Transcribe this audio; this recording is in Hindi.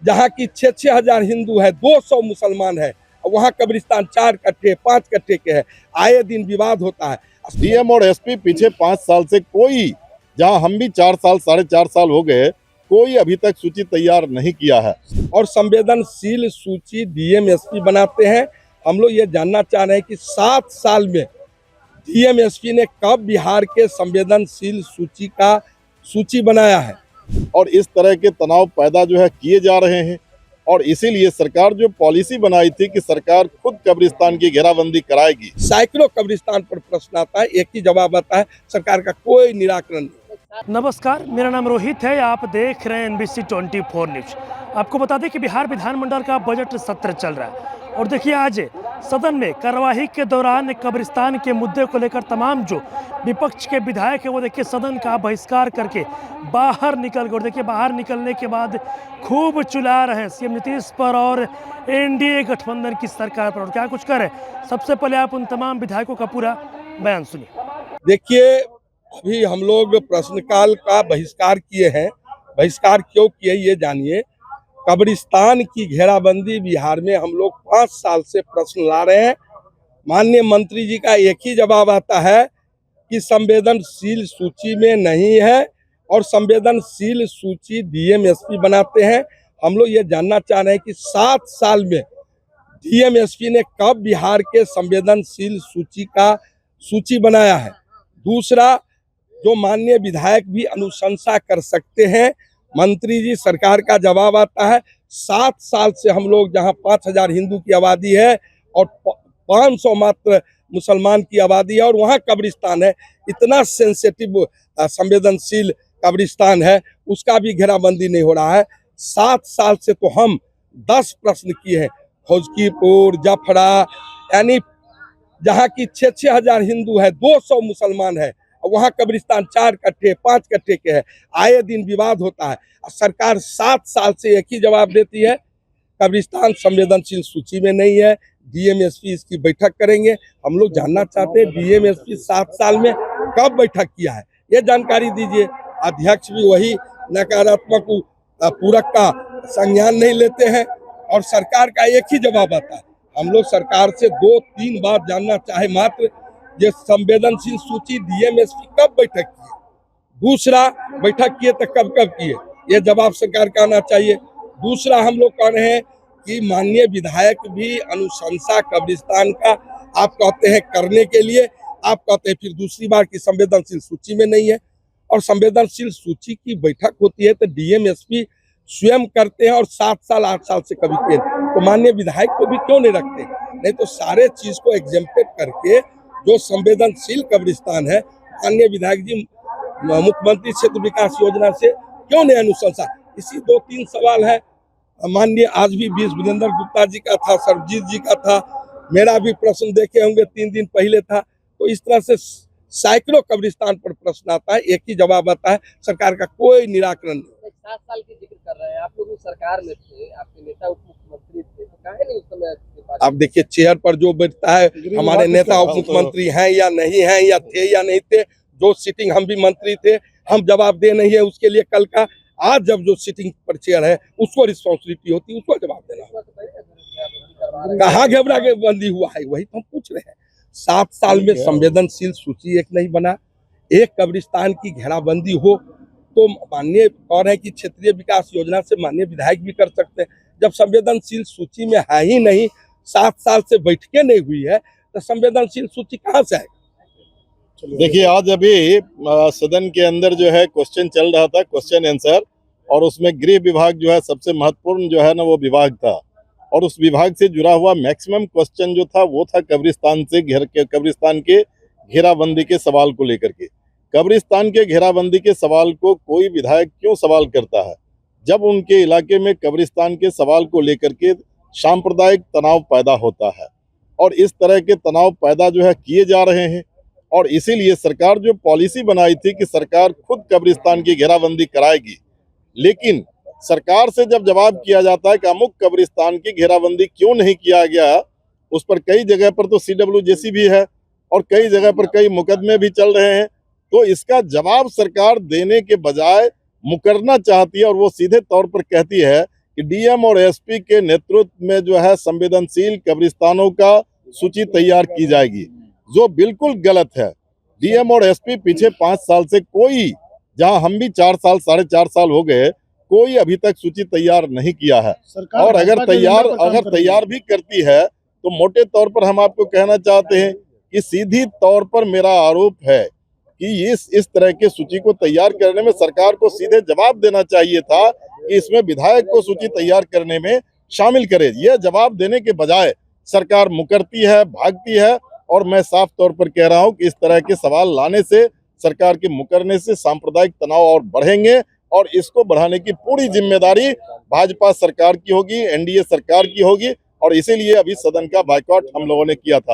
जहाँ की 6,000 हिंदू है, 200 मुसलमान है, वहाँ कब्रिस्तान 4 कट्ठे 5 कट्ठे के है। आए दिन विवाद होता है। डीएम और एसपी पीछे 5 साल से कोई, जहां हम भी 4 साल 4.5 साल हो गए, कोई अभी तक सूची तैयार नहीं किया है। और संवेदनशील सूची डीएम एसपी बनाते हैं। हम लोग ये जानना चाह रहे हैं कि 7 साल में डीएम एसपी ने कब बिहार के संवेदनशील सूची बनाया है। और इस तरह के तनाव पैदा जो है किए जा रहे हैं, और इसीलिए सरकार जो पॉलिसी बनाई थी कि सरकार खुद कब्रिस्तान की घेराबंदी कराएगी। सैकड़ों कब्रिस्तान पर प्रश्न आता है, एक ही जवाब आता है, सरकार का कोई निराकरण नहीं। नमस्कार, मेरा नाम रोहित है। आप देख रहे हैं NBC 24 न्यूज। आपको बता दें कि बिहार विधानमंडल का बजट सत्र चल रहा है और देखिए आज सदन में कार्यवाही के दौरान कब्रिस्तान के मुद्दे को लेकर तमाम जो विपक्ष के विधायक है वो देखिए सदन का बहिष्कार करके बाहर निकल गए। और देखिए बाहर निकलने के बाद खूब चिल्ला रहे हैं सीएम नीतीश पर और एनडीए गठबंधन की सरकार पर। और क्या कुछ कर रहे हैं, सबसे पहले आप उन तमाम विधायकों का पूरा बयान सुनिए। देखिए, अभी हम लोग प्रश्नकाल का बहिष्कार किए हैं। बहिष्कार क्यों किए ये जानिए। कब्रिस्तान की घेराबंदी बिहार में हम लोग 5 साल से प्रश्न ला रहे हैं। माननीय मंत्री जी का एक ही जवाब आता है कि संवेदनशील सूची में नहीं है और संवेदनशील सूची डीएम एसपी बनाते हैं। हम लोग ये जानना चाह रहे हैं कि 7 साल में डीएम एसपी ने कब बिहार के संवेदनशील सूची बनाया है। दूसरा, जो माननीय विधायक भी अनुशंसा कर सकते हैं, मंत्री जी सरकार का जवाब आता है 7 साल से हम लोग जहां 5,000 हिंदू की आबादी है और 500 मात्र मुसलमान की आबादी है और वहां कब्रिस्तान है, इतना सेंसिटिव संवेदनशील कब्रिस्तान है, उसका भी घेराबंदी नहीं हो रहा है। 7 साल से तो हम 10 प्रश्न किए हैं। फौजकीपुर, जफरा, यानी जहाँ की 6,000 हिंदू है, 200 मुसलमान है, वहाँ कब्रिस्तान 4 कट्ठे 5 कट्ठे के है। आए दिन विवाद होता है। सरकार 7 साल से एक ही जवाब देती है, कब्रिस्तान संवेदनशील सूची में नहीं है, डीएम एसपी इसकी बैठक करेंगे। हम लोग जानना चाहते हैं डीएम एसपी 7 साल में कब बैठक किया है, ये जानकारी दीजिए। अध्यक्ष भी वही नकारात्मक पूरक का संज्ञान नहीं लेते हैं और सरकार का एक ही जवाब आता है। हम लोग सरकार से 2-3 बार जानना चाहे मात्र, ये संवेदनशील सूची डीएम एसपी कब बैठक किए, दूसरा बैठक किए तो कब किए, ये जवाब सरकार का आना चाहिए। दूसरा, हम लोग कह रहे हैं कि माननीय विधायक भी अनुशंसा कब्रिस्तान का आप कहते हैं करने के लिए, आप कहते हैं फिर दूसरी बार की संवेदनशील सूची में नहीं है। और संवेदनशील सूची की बैठक होती है तो डीएम एसपी स्वयं करते हैं और 7 साल 8 साल से कभी किए, तो माननीय विधायक को भी क्यों नहीं रखते। नहीं तो सारे चीज को एग्जेम्प्टेड करके जो संवेदनशील कब्रिस्तान है, माननीय विधायक जी मुख्यमंत्री क्षेत्र विकास योजना से क्यों नहीं अनुशंसा। इसी 2-3 सवाल है। माननीय आज भी वीरेंद्र गुप्ता जी का था, सरजीत जी का था, मेरा भी प्रश्न देखे होंगे 3 दिन पहले था। तो इस तरह से सैकड़ों कब्रिस्तान पर प्रश्न आता है, एक ही जवाब आता है, सरकार का कोई निराकरण नहीं। 7 साल की जिक्र कर रहे हैं, आप लोग सरकार में थे, आपके नेता उप मुख्यमंत्री थे, तो काहे नहीं उस समय। आप देखिए चेयर पर जो बैठता है, हमारे नेता उप मुख्यमंत्री हैं या नहीं हैं, या थे या नहीं थे, जो सीटिंग हम भी मंत्री थे, हम जवाब दे नहीं है उसके लिए कल का। आज जब जो सीटिंग पर चेयर है उसको रिस्पॉन्सिबिलिटी होती है, उसको जवाब देना। कहाँ घेबरा के बंदी हुआ है, वही तो हम पूछ रहे हैं। 7 साल में संवेदनशील सूची एक नहीं बना, एक कब्रिस्तान की घेराबंदी हो तो माननीय और है कि क्षेत्रीय विकास योजना से माननीय विधायक भी कर सकते हैं। जब संवेदनशील सूची में है ही नहीं, 7 साल से बैठकें नहीं हुई है, तो संवेदनशील सूची कहाँ से आएगा। देखिए, आज अभी सदन के अंदर जो है क्वेश्चन चल रहा था, क्वेश्चन आंसर, और उसमें गृह विभाग जो है सबसे महत्वपूर्ण जो है ना वो विभाग था, और उस विभाग से जुड़ा हुआ मैक्सिमम क्वेश्चन जो था वो था कब्रिस्तान के घेराबंदी के सवाल को लेकर के। कब्रिस्तान के घेराबंदी के सवाल को कोई विधायक क्यों सवाल करता है, जब उनके इलाके में कब्रिस्तान के सवाल को लेकर के सांप्रदायिक तनाव पैदा होता है, और इस तरह के तनाव पैदा जो है किए जा रहे हैं। और इसीलिए सरकार जो पॉलिसी बनाई थी कि सरकार खुद कब्रिस्तान की घेराबंदी कराएगी, लेकिन सरकार से जब जवाब किया जाता है कि अमुक कब्रिस्तान की घेराबंदी क्यों नहीं किया गया, उस पर कई जगह पर तो CWJC भी है और कई जगह पर कई मुकदमे भी चल रहे हैं। तो इसका जवाब सरकार देने के बजाय मुकरना चाहती है, और वो सीधे तौर पर कहती है कि डीएम और एसपी के नेतृत्व में जो है संवेदनशील कब्रिस्तानों का सूची तैयार की जाएगी, जो बिल्कुल गलत है। डीएम और एसपी पीछे 5 साल से कोई, जहां हम भी 4 साल 4.5 साल हो गए, कोई अभी तक सूची तैयार नहीं किया है। और अगर तैयार भी करती है तो मोटे तौर पर हम आपको कहना चाहते हैं कि सीधी तौर पर मेरा आरोप है कि इस तरह के सूची को तैयार करने में सरकार को सीधे जवाब देना चाहिए था कि इसमें विधायक को सूची तैयार करने में शामिल करे। यह जवाब देने के बजाय सरकार मुकरती है, भागती है। और मैं साफ तौर पर कह रहा हूं कि इस तरह के सवाल लाने से, सरकार के मुकरने से सांप्रदायिक तनाव और बढ़ेंगे, और इसको बढ़ाने की पूरी जिम्मेदारी भाजपा सरकार की होगी, एनडीए सरकार की होगी। और इसीलिए अभी सदन का बायकॉट हम लोगों ने किया था।